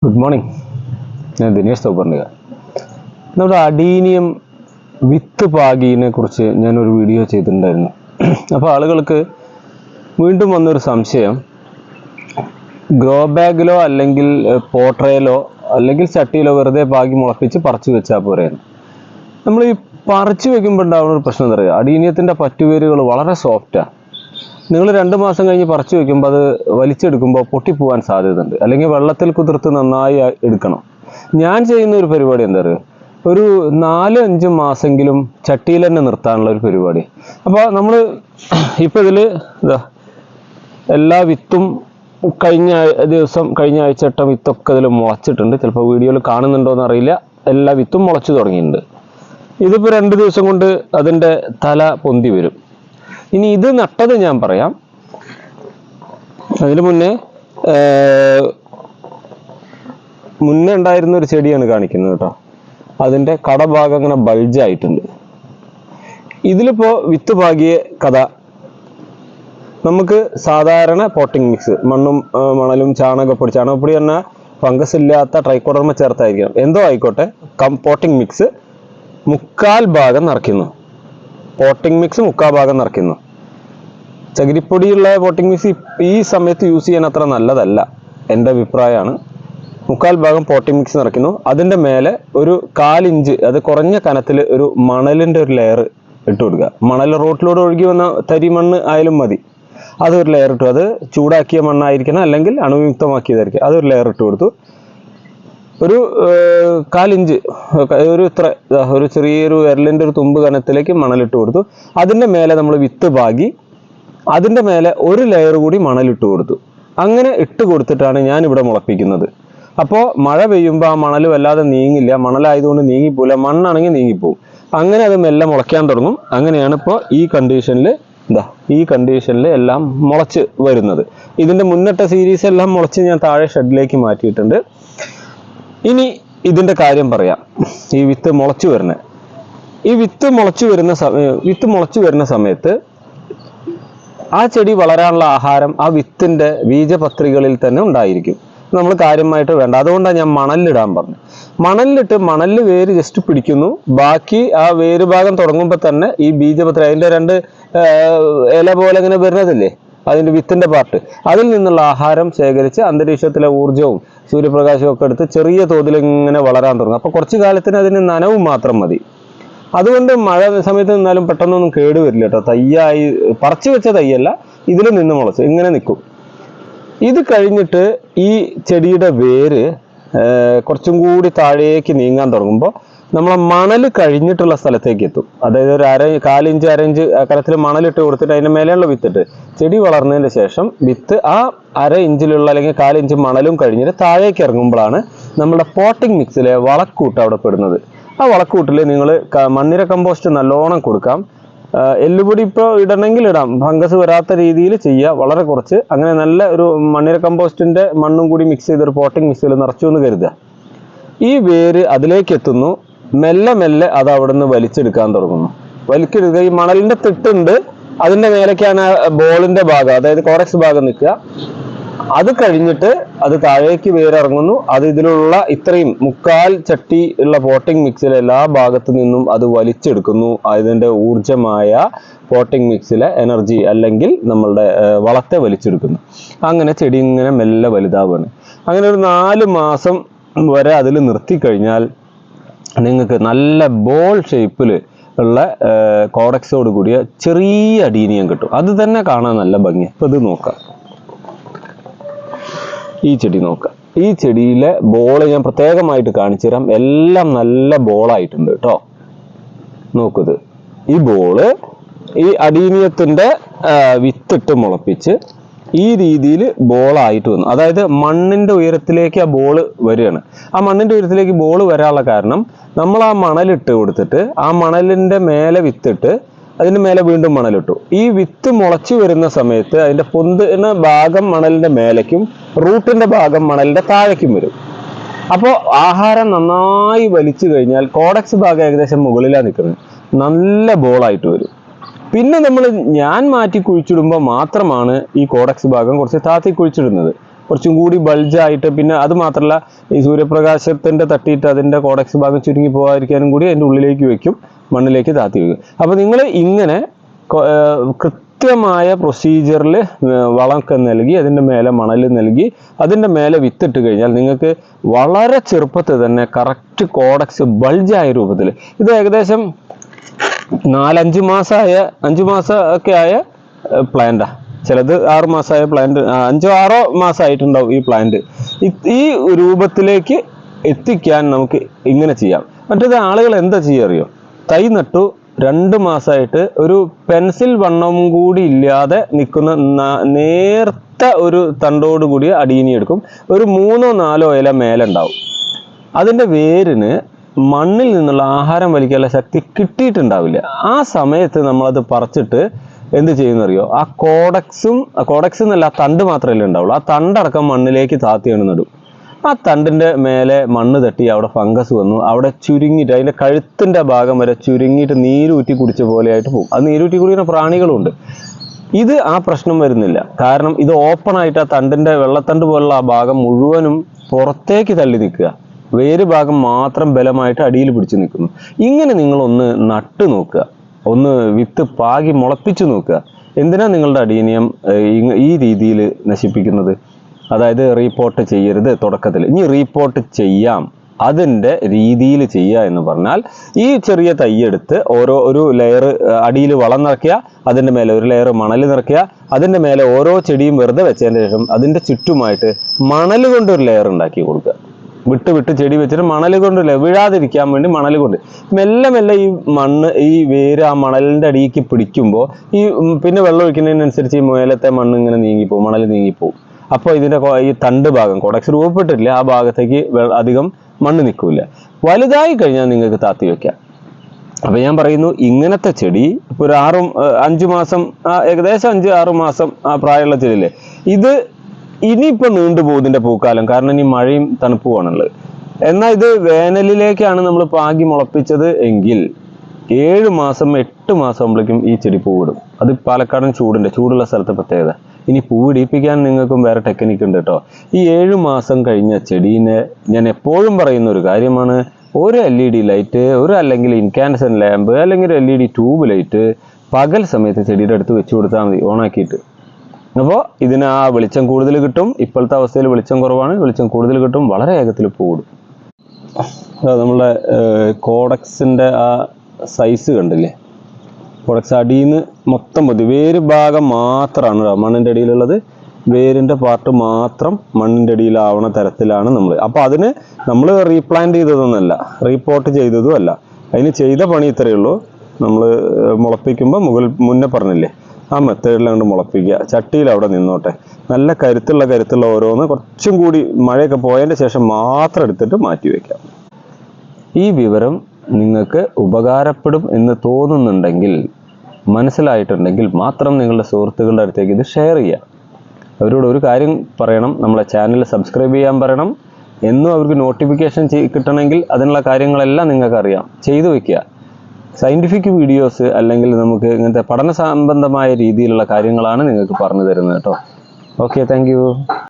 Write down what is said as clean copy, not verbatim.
Good morning. ഞാൻ ദിനേഷ് സൗപർണിക. നമ്മുടെ adenium വിത്ത് പാകിനെ കുറിച്ച് ഞാനൊരു വീഡിയോ ചെയ്തിട്ടുണ്ടായിരുന്നു. അപ്പോൾ ആളുകൾക്ക് വീണ്ടും വന്നൊരു സംശയം, ഗ്രോ ബാഗിലോ അല്ലെങ്കിൽ പോട്രയിലോ അല്ലെങ്കിൽ ചട്ടിയിലോ വെറുതെ പാകി മുളപ്പിച്ച് പറിച്ചു വെച്ചാൽ പോരെയാണ്. നമ്മൾ ഈ പറിച്ചു വെക്കുമ്പോൾ ഉണ്ടാവുന്ന ഒരു പ്രശ്നം എന്താ പറയുക, അഡീനിയത്തിൻ്റെ പറ്റുവേരുകൾ വളരെ സോഫ്റ്റാണ്. നിങ്ങൾ 2 മാസം കഴിഞ്ഞ് പറിച്ചു വെക്കുമ്പോൾ അത് വലിച്ചെടുക്കുമ്പോൾ പൊട്ടിപ്പോവാൻ സാധ്യതയുണ്ട്, അല്ലെങ്കിൽ വെള്ളത്തിൽ കുതിർത്ത് നന്നായി എടുക്കണം. ഞാൻ ചെയ്യുന്ന ഒരു പരിപാടി എന്താ പറയുക, ഒരു 4-5 മാസമെങ്കിലും ചട്ടിയിൽ തന്നെ നിർത്താനുള്ള ഒരു പരിപാടി. അപ്പോൾ നമ്മൾ ഇപ്പോൾ ഇതിൽ എല്ലാ വിത്തും കഴിഞ്ഞ ആഴ്ച ഇട്ട വിത്തൊക്കെ ഇതിൽ മുളച്ചിട്ടുണ്ട്. ചിലപ്പോൾ വീഡിയോയിൽ കാണുന്നുണ്ടോയെന്ന് അറിയില്ല. എല്ലാ വിത്തും മുളച്ചു തുടങ്ങിയിട്ടുണ്ട്. ഇതിപ്പോൾ 2 ദിവസം കൊണ്ട് അതിൻ്റെ തല പൊന്തി വരും. ഇനി ഇത് നട്ടത് ഞാൻ പറയാം. അതിന് മുന്നേ ഉണ്ടായിരുന്ന ഒരു ചെടിയാണ് കാണിക്കുന്നത് കേട്ടോ. അതിൻ്റെ കടഭാഗം ഇങ്ങനെ ബൾജായിട്ടുണ്ട്. ഇതിലിപ്പോൾ വിത്ത് പാകിയ കഥ, നമുക്ക് സാധാരണ പോട്ടിംഗ് മിക്സ് മണ്ണും മണലും ചാണകപ്പൊടി തന്നെ ഫംഗസ് ഇല്ലാത്ത ട്രൈക്കോഡർമ ചേർത്തായിരിക്കണം, എന്തോ ആയിക്കോട്ടെ, പോട്ടിംഗ് മിക്സ് 3/4 ഭാഗം നിറയ്ക്കുന്നു. പോട്ടിംഗ് മിക്സ് 3/4 ഭാഗം നിറയ്ക്കുന്നു. ചകിരിപ്പൊടിയുള്ള പോട്ടിംഗ് മിക്സ് ഈ സമയത്ത് യൂസ് ചെയ്യാൻ അത്ര നല്ലതല്ല, എൻ്റെ അഭിപ്രായമാണ്. 3/4 ഭാഗം പോട്ടിംഗ് മിക്സ് നിറയ്ക്കുന്നു. അതിൻ്റെ മേലെ ഒരു 1/4 ഇഞ്ച്, അത് കുറഞ്ഞ കനത്തിൽ ഒരു മണലിൻ്റെ ഒരു ലെയർ ഇട്ട് കൊടുക്കുക. മണൽ റോട്ടിലൂടെ ഒഴുകി വന്ന തരി മണ്ണ് ആയാലും മതി, അതൊരു ലെയർ ഇട്ടു. അത് ചൂടാക്കിയ മണ്ണായിരിക്കണം, അല്ലെങ്കിൽ അണുയുക്തമാക്കിയതായിരിക്കും. അതൊരു ലെയർ ഇട്ട് കൊടുത്തു. ഒരു 1/4 ഇഞ്ച്, ഒരു ചെറിയൊരു വിരലിൻ്റെ ഒരു തുമ്പ് കനത്തിലേക്ക് മണലിട്ട് കൊടുത്തു. അതിൻ്റെ മേലെ നമ്മൾ വിത്ത് പാകി, അതിൻ്റെ മേലെ ഒരു ലെയർ കൂടി മണലിട്ട് കൊടുത്തു. അങ്ങനെ ഇട്ട് കൊടുത്തിട്ടാണ് ഞാൻ ഇവിടെ മുളപ്പിക്കുന്നത്. അപ്പോൾ മഴ പെയ്യുമ്പോൾ ആ മണൽ വല്ലാതെ നീങ്ങില്ല, മണലായതുകൊണ്ട് നീങ്ങിപ്പോവില്ല, മണ്ണാണെങ്കിൽ നീങ്ങിപ്പോവും. അങ്ങനെ അത് മെല്ലെ മുളയ്ക്കാൻ തുടങ്ങും. അങ്ങനെയാണ് ഇപ്പോൾ ഈ കണ്ടീഷനിൽ എല്ലാം മുളച്ച് വരുന്നത്. ഇതിൻ്റെ മുന്നിട്ട സീരീസ് എല്ലാം മുളച്ച് ഞാൻ താഴെ ഷെഡിലേക്ക് മാറ്റിയിട്ടുണ്ട്. ഇനി ഇതിൻ്റെ കാര്യം പറയാം. ഈ വിത്ത് മുളച്ചു വരുന്ന സമയത്ത് ആ ചെടി വളരാനുള്ള ആഹാരം ആ വിത്തിൻ്റെ ബീജപത്രികളിൽ തന്നെ ഉണ്ടായിരിക്കും. നമ്മൾ കാര്യമായിട്ട് വേണ്ട. അതുകൊണ്ടാണ് ഞാൻ മണലിലിടാൻ പറഞ്ഞു. മണലിൽ വേര് ജസ്റ്റ് പിടിക്കുന്നു. ബാക്കി ആ വേര് ഭാഗം തുടങ്ങുമ്പോൾ തന്നെ ഈ ബീജപത്രി, അതിൻ്റെ 2 ഇല പോലെ ഇങ്ങനെ വരുന്നതില്ലേ, അതിൻ്റെ വിത്തിൻ്റെ പാർട്ട്, അതിൽ നിന്നുള്ള ആഹാരം ശേഖരിച്ച് അന്തരീക്ഷത്തിലെ ഊർജ്ജവും സൂര്യപ്രകാശവും ഒക്കെ എടുത്ത് ചെറിയ തോതിൽ ഇങ്ങനെ വളരാൻ തുടങ്ങും. അപ്പോൾ കുറച്ച് കാലത്തിന് അതിന് നനവ് മാത്രം മതി. അതുകൊണ്ട് മഴ സമയത്ത് നിന്നാലും പെട്ടെന്നൊന്നും കേടുവരില്ല കേട്ടോ. തയ്യായി പറിച്ചു വെച്ച തയ്യല്ല, ഇതിൽ നിന്ന് മുളച്ച് ഇങ്ങനെ നിൽക്കും. ഇത് കഴിഞ്ഞിട്ട് ഈ ചെടിയുടെ വേര് കുറച്ചും കൂടി താഴേക്ക് നീങ്ങാൻ തുടങ്ങുമ്പോൾ നമ്മളെ മണൽ കഴിഞ്ഞിട്ടുള്ള സ്ഥലത്തേക്ക് എത്തും. അതായത് ഒരു 1/4 ഇഞ്ച് 1/2 ഇഞ്ച് കനത്തിൽ മണലിട്ട് കൊടുത്തിട്ട് അതിൻ്റെ മേലെയുള്ള വിത്തിട്ട് ചെടി വളർന്നതിന് ശേഷം വിത്ത് ആ 1/2 ഇഞ്ചിലുള്ള അല്ലെങ്കിൽ 1/4 ഇഞ്ച് മണലും കഴിഞ്ഞിട്ട് താഴേക്ക് ഇറങ്ങുമ്പോഴാണ് നമ്മുടെ പോട്ടിംഗ് മിക്സിലെ വളക്കൂട്ട് അവിടെ പെടുന്നത്. ആ വളക്കൂട്ടിൽ നിങ്ങൾ മണ്ണിര കമ്പോസ്റ്റ് നല്ലോണം കൊടുക്കാം. എല്ലുപൊടി ഇപ്പോൾ ഇടണമെങ്കിൽ ഇടാം, ഫംഗസ് വരാത്ത രീതിയിൽ ചെയ്യുക, വളരെ കുറച്ച്. അങ്ങനെ നല്ല ഒരു മണ്ണിര കമ്പോസ്റ്റിൻ്റെ മണ്ണും കൂടി മിക്സ് ചെയ്തൊരു പോട്ടിംഗ് മിക്സിൽ നിറച്ചു എന്ന് കരുതുക. ഈ വേര് അതിലേക്ക് എത്തുന്നു. മെല്ലെ അത് അവിടെ നിന്ന് വലിച്ചെടുക്കാൻ തുടങ്ങുന്നു. ഈ മണലിൻ്റെ തിട്ടുണ്ട്, അതിൻ്റെ മേലേക്കാണ് ബോളിൻ്റെ ഭാഗം, അതായത് കോറക്സ് ഭാഗം നിൽക്കുക. അത് കഴിഞ്ഞിട്ട് അത് താഴേക്ക് വേരിറങ്ങുന്നു. അത് ഇതിലുള്ള ഇത്രയും 3/4 ചട്ടി ഉള്ള പോട്ടിംഗ് മിക്സിലെ എല്ലാ ഭാഗത്തു നിന്നും അത് വലിച്ചെടുക്കുന്നു. അതിൻ്റെ ഊർജ്ജമായ പോട്ടിംഗ് മിക്സിലെ എനർജി അല്ലെങ്കിൽ നമ്മളുടെ വളത്തെ വലിച്ചെടുക്കുന്നു. അങ്ങനെ ചെടി ഇങ്ങനെ മെല്ലെ വലുതാവുകയാണ്. അങ്ങനെ ഒരു 4 മാസം വരെ അതിൽ നിർത്തിക്കഴിഞ്ഞാൽ നിങ്ങൾക്ക് നല്ല ബോൾ ഷേപ്പിൽ ഉള്ള കോഡക്സോട് കൂടിയ ചെറിയ അഡീനിയം കിട്ടും. അത് തന്നെ കാണാൻ നല്ല ഭംഗിയാണ്. ഇപ്പോൾ ഇത് നോക്കാം, ഈ ചെടി നോക്കാം. ഈ ചെടിയിലെ ബോള് ഞാൻ പ്രത്യേകമായിട്ട് കാണിച്ചു തരാം. എല്ലാം നല്ല ബോളായിട്ടുണ്ട് കേട്ടോ. നോക്കുന്നത് ഈ ബോള് ഈ അഡീനിയത്തിൻ്റെ വിത്തിട്ട് മുളപ്പിച്ച് ഈ രീതിയിൽ ബോളായിട്ട് വന്നു. അതായത് മണ്ണിൻ്റെ ഉയരത്തിലേക്ക് ആ ബോള് വരികയാണ്. ആ മണ്ണിൻ്റെ ഉയരത്തിലേക്ക് ബോള് വരാനുള്ള കാരണം, നമ്മൾ ആ മണലിട്ട് കൊടുത്തിട്ട് ആ മണലിൻ്റെ മേലെ വിത്തിട്ട് അതിൻ്റെ മേലെ വീണ്ടും മണലിട്ടു. ഈ വിത്ത് മുളച്ചു വരുന്ന സമയത്ത് അതിൻ്റെ പൊന്തുന്ന ഭാഗം മണലിൻ്റെ മേലേക്കും റൂട്ടിൻ്റെ ഭാഗം മണലിൻ്റെ താഴേക്കും വരും. അപ്പോൾ ആഹാരം നന്നായി വലിച്ചു കഴിഞ്ഞാൽ കോഡക്സ് ഭാഗം ഏകദേശം മുകളിലാണ് നിൽക്കുന്നത്, നല്ല ബോളായിട്ട് വരും. പിന്നെ ഞാൻ മാറ്റി കുഴിച്ചിടുമ്പോൾ മാത്രമാണ് ഈ കോഡക്സ് ഭാഗം കുറച്ച് താത്തി കുഴിച്ചിടുന്നത്. കുറച്ചും കൂടി ബൾജായിട്ട്, പിന്നെ അത് മാത്രമല്ല ഈ സൂര്യപ്രകാശത്തിൻ്റെ തട്ടിയിട്ട് അതിൻ്റെ കോഡക്സ് ഭാഗം ചുരുങ്ങി പോകാതിരിക്കാനും കൂടി അതിൻ്റെ ഉള്ളിലേക്ക് വെക്കും, മണ്ണിലേക്ക് താത്തി വെക്കും. അപ്പോൾ നിങ്ങൾ ഇങ്ങനെ കൃത്യമായ പ്രൊസീജിയറിൽ വളമൊക്കെ നൽകി അതിൻ്റെ മേലെ മണൽ നൽകി അതിൻ്റെ മേലെ വിത്തിട്ട് കഴിഞ്ഞാൽ നിങ്ങൾക്ക് വളരെ ചെറുപ്പത്തിൽ തന്നെ കറക്റ്റ് കോഡക്സ് ബൾജായ രൂപത്തിൽ, ഇത് ഏകദേശം 4-5 മാസമായ 5 മാസമൊക്കെ ആയ പ്ലാന്റാ, ചിലത് 6 മാസമായ പ്ലാന്റ്, 5-6 മാസമായിട്ടുണ്ടാവും ഈ പ്ലാന്റ്. ഈ രൂപത്തിലേക്ക് എത്തിക്കാൻ നമുക്ക് ഇങ്ങനെ ചെയ്യാം. മറ്റേത് ആളുകൾ എന്താ ചെയ്യുക അറിയോ, തൈ നട്ടു 2 മാസമായിട്ട് ഒരു പെൻസിൽ വണ്ണം കൂടി ഇല്ലാതെ നിൽക്കുന്ന നേർത്ത ഒരു തണ്ടോട് കൂടി അടിയിനി എടുക്കും, ഒരു 3-4 ഇല മേലുണ്ടാവും. അതിൻ്റെ വേരിന് മണ്ണിൽ നിന്നുള്ള ആഹാരം വലിക്കാനുള്ള ശക്തി കിട്ടിയിട്ടുണ്ടാവില്ല. ആ സമയത്ത് നമ്മളത് പറിച്ചിട്ട് എന്ത് ചെയ്യുന്നറിയോ, ആ കോഡക്സ് എന്നല്ല, ആ തണ്ട് മാത്രമല്ലേ ഉണ്ടാവുള്ളൂ, ആ തണ്ടടക്കം മണ്ണിലേക്ക് താത്തിയാണ് നടും. ആ തണ്ടിൻ്റെ മേലെ മണ്ണ് തട്ടി അവിടെ ഫംഗസ് വന്നു, അവിടെ ചുരുങ്ങിയിട്ട് അതിൻ്റെ കഴുത്തിൻ്റെ ഭാഗം വരെ ചുരുങ്ങിയിട്ട് നീരൂറ്റി കുടിച്ച പോലെ ആയിട്ട് പോകും. അത് നീരൂറ്റി കുടിക്കുന്ന പ്രാണികളുണ്ട്. ഇത് ആ പ്രശ്നം വരുന്നില്ല, കാരണം ഇത് ഓപ്പൺ ആയിട്ട് ആ തണ്ടിൻ്റെ വെള്ളത്തണ്ട് പോലുള്ള ആ ഭാഗം മുഴുവനും പുറത്തേക്ക് തള്ളി നിൽക്കുക, വേര് ഭാഗം മാത്രം ബലമായിട്ട് അടിയിൽ പിടിച്ചു നിൽക്കുന്നു. ഇങ്ങനെ നിങ്ങളൊന്ന് നട്ടു നോക്കുക, ഒന്ന് വിത്ത് പാകി മുളപ്പിച്ചു നോക്കുക. എന്തിനാ നിങ്ങളുടെ അഡീനിയം ഈ രീതിയിൽ നശിപ്പിക്കുന്നത്? അതായത് റീപോർട്ട് ചെയ്യരുത് തുടക്കത്തിൽ, ഇനി റീപോർട്ട് ചെയ്യാം, അതിൻ്റെ രീതിയിൽ ചെയ്യുക എന്ന് പറഞ്ഞാൽ ഈ ചെറിയ തൈയെടുത്ത് ഒരു ലെയർ അടിയിൽ വളം നിറയ്ക്കുക, അതിൻ്റെ മേലെ ഒരു ലെയർ മണൽ നിറയ്ക്കുക, അതിൻ്റെ മേലെ ഓരോ ചെടിയും വെറുതെ വെച്ചതിന് ശേഷം അതിൻ്റെ ചുറ്റുമായിട്ട് മണൽ കൊണ്ടൊരു ലെയർ ഉണ്ടാക്കി കൊടുക്കുക. വിട്ട് ചെടി വെച്ചിട്ട് മണൽ കൊണ്ടില്ല, വീഴാതിരിക്കാൻ വേണ്ടി മണൽ കൊണ്ട് മെല്ലെ ഈ മണ്ണ്, ഈ വേര് ആ മണലിൻ്റെ അടിയിലേക്ക് പിടിക്കുമ്പോൾ ഈ പിന്നെ വെള്ളം ഒഴിക്കുന്നതിനനുസരിച്ച് ഈ മേലത്തെ മണ്ണ് ഇങ്ങനെ നീങ്ങിപ്പോവും, മണൽ നീങ്ങിപ്പോവും. അപ്പോൾ ഇതിൻ്റെ ഈ തണ്ട് ഭാഗം കോഡക്സ് രൂപപ്പെട്ടിട്ടില്ല, ആ ഭാഗത്തേക്ക് അധികം മണ്ണ് നിൽക്കില്ല. വലുതായി കഴിഞ്ഞാൽ നിങ്ങൾക്ക് താത്തി വെക്കാം. അപ്പോൾ ഞാൻ പറയുന്നു, ഇങ്ങനത്തെ ചെടി ഇപ്പോൾ ഒരു 5 മാസം, ഏകദേശം 5-6 മാസം ആ പ്രായമുള്ള ചെടിയില്ലേ, ഇത് ഇനിയിപ്പോൾ നീണ്ടുപോകും ഇതിൻ്റെ പൂക്കാലം, കാരണം ഇനി മഴയും തണുപ്പുമാണുള്ളത്. എന്നാൽ ഇത് വേനലിലേക്കാണ് നമ്മൾ പാകി മുളപ്പിച്ചത് എങ്കിൽ 7 മാസം 8 മാസം ആകുമ്പോഴേക്കും ഈ ചെടി പൂവിടും. അത് പാലക്കാടൻ ചൂടുള്ള സ്ഥലത്തെ പ്രത്യേകത. ഇനി പൂവിടിപ്പിക്കാൻ നിങ്ങൾക്കും വേറെ ടെക്നിക്ക് ഉണ്ട് കേട്ടോ. ഈ 7 മാസം കഴിഞ്ഞ ചെടീനെ ഞാൻ എപ്പോഴും പറയുന്ന ഒരു കാര്യമാണ്, ഒരു LED ലൈറ്റ്, അല്ലെങ്കിൽ ഇൻകാൻഡസെന്റ് ലാമ്പ്, അല്ലെങ്കിൽ ഒരു LED ട്യൂബ് ലൈറ്റ് പകൽ സമയത്ത് ചെടിയുടെ അടുത്ത് വെച്ച് കൊടുത്താൽ മതി, ഓണാക്കിയിട്ട്. അപ്പോൾ ഇതിന് ആ വെളിച്ചം കൂടുതൽ കിട്ടും. ഇപ്പോഴത്തെ അവസ്ഥയിൽ വെളിച്ചം കുറവാണ്, വെളിച്ചം കൂടുതൽ കിട്ടും, വളരെ വേഗത്തിൽ പൂവിടും. നമ്മളെ കോഡക്സിൻ്റെ ആ സൈസ് കണ്ടില്ലേ, കോഡക്സ് അടിയിൽ നിന്ന് മൊത്തം മതി, വേര് ഭാഗം മാത്രമാണ് മണ്ണിൻ്റെ അടിയിലുള്ളത്, വേരിൻ്റെ പാർട്ട് മാത്രം മണ്ണിൻ്റെ അടിയിലാവണ തരത്തിലാണ് നമ്മൾ. അപ്പോൾ അതിന് നമ്മൾ റീപ്ലാന്റ് ചെയ്തതൊന്നുമല്ല, റീപോർട്ട് ചെയ്തതും അല്ല, അതിന് ചെയ്ത പണി ഇത്രയേ ഉള്ളൂ. നമ്മൾ മുളപ്പിക്കുമ്പോൾ മുന്നേ പറഞ്ഞില്ലേ, ആ മെത്തേഡിൽ അങ്ങോട്ട് മുളപ്പിക്കുക, ചട്ടിയിൽ അവിടെ നിന്നോട്ടെ. നല്ല കരുത്തുള്ള ഓരോന്ന് കുറച്ചും കൂടി മഴയൊക്കെ പോയതിൻ്റെ ശേഷം മാത്രം എടുത്തിട്ട് മാറ്റി വയ്ക്കാം. ഈ വിവരം നിങ്ങൾക്ക് ഉപകാരപ്പെടും എന്ന് തോന്നുന്നുണ്ടെങ്കിൽ, മനസ്സിലായിട്ടുണ്ടെങ്കിൽ മാത്രം നിങ്ങളുടെ സുഹൃത്തുക്കളുടെ അടുത്തേക്ക് ഇത് ഷെയർ ചെയ്യുക. അവരോട് ഒരു കാര്യം പറയണം, നമ്മളെ ചാനൽ സബ്സ്ക്രൈബ് ചെയ്യാൻ പറയണം. എന്നും അവർക്ക് നോട്ടിഫിക്കേഷൻ കിട്ടണമെങ്കിൽ അതിനുള്ള കാര്യങ്ങളെല്ലാം നിങ്ങൾക്ക് അറിയാം, ചെയ്തു വയ്ക്കുക. സയൻറ്റിഫിക് വീഡിയോസ് അല്ലെങ്കിൽ നമുക്ക് ഇങ്ങനത്തെ പഠന സംബന്ധമായ രീതിയിലുള്ള കാര്യങ്ങളാണ് നിങ്ങൾക്ക് പറഞ്ഞു തരുന്നത് കേട്ടോ. Okay, thank you.